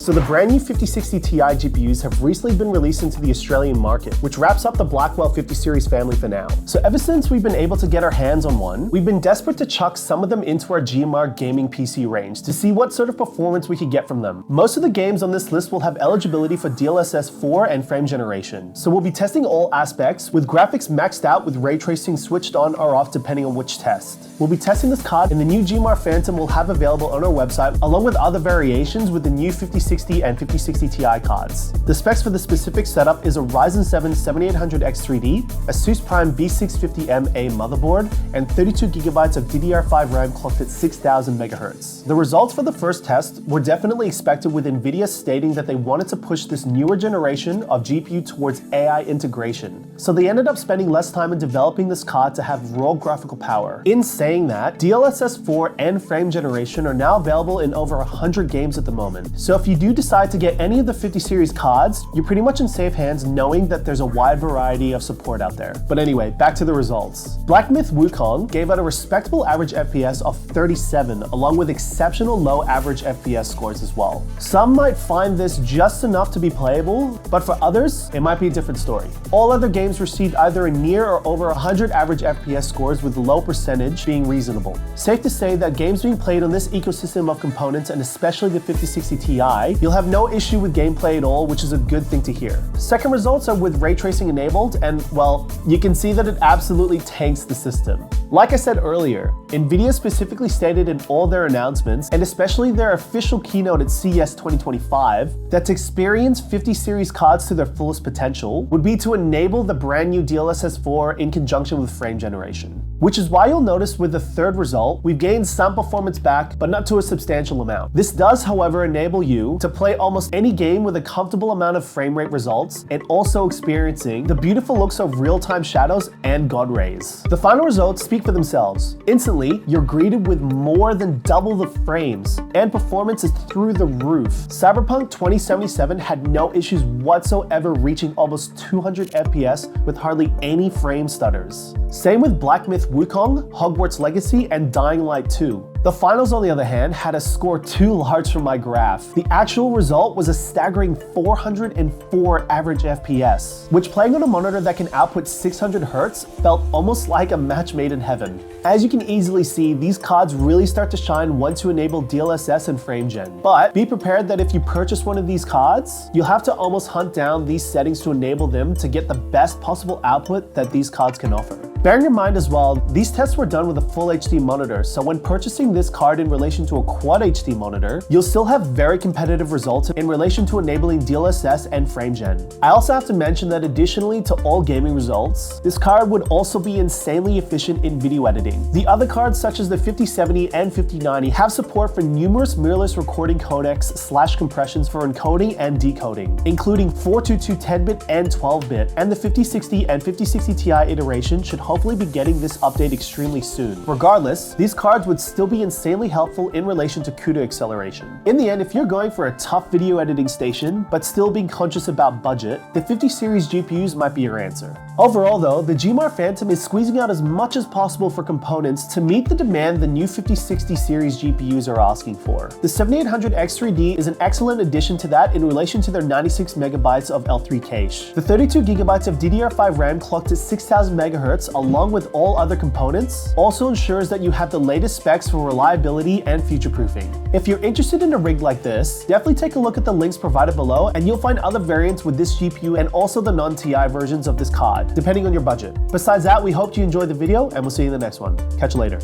So the brand new 5060 Ti GPUs have recently been released into the Australian market, which wraps up the Blackwell 50 series family for now. So ever since we've been able to get our hands on one, we've been desperate to chuck some of them into our GMR gaming PC range to see what sort of performance we could get from them. Most of the games on this list will have eligibility for DLSS 4 and frame generation, so we'll be testing all aspects with graphics maxed out with ray tracing switched on or off depending on which test. We'll be testing this card in the new GMR Phantom we'll have available on our website, along with other variations with the new 5060 and 5060 Ti cards. The specs for the specific setup is a Ryzen 7 7800X3D, a ASUS Prime B650MA motherboard, and 32GB of DDR5 RAM clocked at 6000 MHz. The results for the first test were definitely expected, with NVIDIA stating that they wanted to push this newer generation of GPU towards AI integration. So they ended up spending less time in developing this card to have raw graphical power. In saying that, DLSS 4 and frame generation are now available in over 100 games at the moment. So if you do decide to get any of the 50 series cards, you're pretty much in safe hands knowing that there's a wide variety of support out there. But anyway, back to the results. Black Myth Wukong gave out a respectable average FPS of 37, along with exceptional low average FPS scores as well. Some might find this just enough to be playable, but for others, it might be a different story. All other games received either a near or over 100 average FPS scores, with low percentage being reasonable. Safe to say that games being played on this ecosystem of components, and especially the 5060 Ti, you'll have no issue with gameplay at all, which is a good thing to hear. Second results are with ray tracing enabled, and well, you can see that it absolutely tanks the system. Like I said earlier, NVIDIA specifically stated in all their announcements, and especially their official keynote at CES 2025, that to experience 50 series cards to their fullest potential would be to enable the brand new DLSS 4 in conjunction with frame generation. Which is why you'll notice with the third result, we've gained some performance back, but not to a substantial amount. This does, however, enable you to play almost any game with a comfortable amount of frame rate results, and also experiencing the beautiful looks of real-time shadows and God rays. The final results speak for themselves. Instantly, you're greeted with more than double the frames, and performance is through the roof. Cyberpunk 2077 had no issues whatsoever, reaching almost 200 FPS with hardly any frame stutters. Same with Black Myth Wukong, Hogwarts Legacy, and Dying Light 2. The finals, on the other hand, had a score too large for my graph. The actual result was a staggering 404 average FPS, which, playing on a monitor that can output 600 Hz, felt almost like a match made in heaven. As you can easily see, these cards really start to shine once you enable DLSS and frame gen. But be prepared that if you purchase one of these cards, you'll have to almost hunt down these settings to enable them to get the best possible output that these cards can offer. Bearing in mind as well, these tests were done with a full HD monitor, so when purchasing this card in relation to a Quad HD monitor, you'll still have very competitive results in relation to enabling DLSS and frame gen. I also have to mention that additionally to all gaming results, this card would also be insanely efficient in video editing. The other cards, such as the 5070 and 5090, have support for numerous mirrorless recording codecs / compressions for encoding and decoding, including 422 10-bit and 12-bit, and the 5060 and 5060 Ti iteration should hopefully be getting this update extremely soon. Regardless, these cards would still be insanely helpful in relation to CUDA acceleration. In the end, if you're going for a tough video editing station, but still being conscious about budget, the 50 series GPUs might be your answer. Overall though, the GMR Phantom is squeezing out as much as possible for components to meet the demand the new 5060 series GPUs are asking for. The 7800X3D is an excellent addition to that in relation to their 96 MB of L3 cache. The 32GB of DDR5 RAM clocked at 6000 MHz, along with all other components, also ensures that you have the latest specs for reliability and future-proofing. If you're interested in a rig like this, definitely take a look at the links provided below, and you'll find other variants with this GPU and also the non-TI versions of this card, depending on your budget. Besides that, we hope you enjoyed the video, and we'll see you in the next one. Catch you later.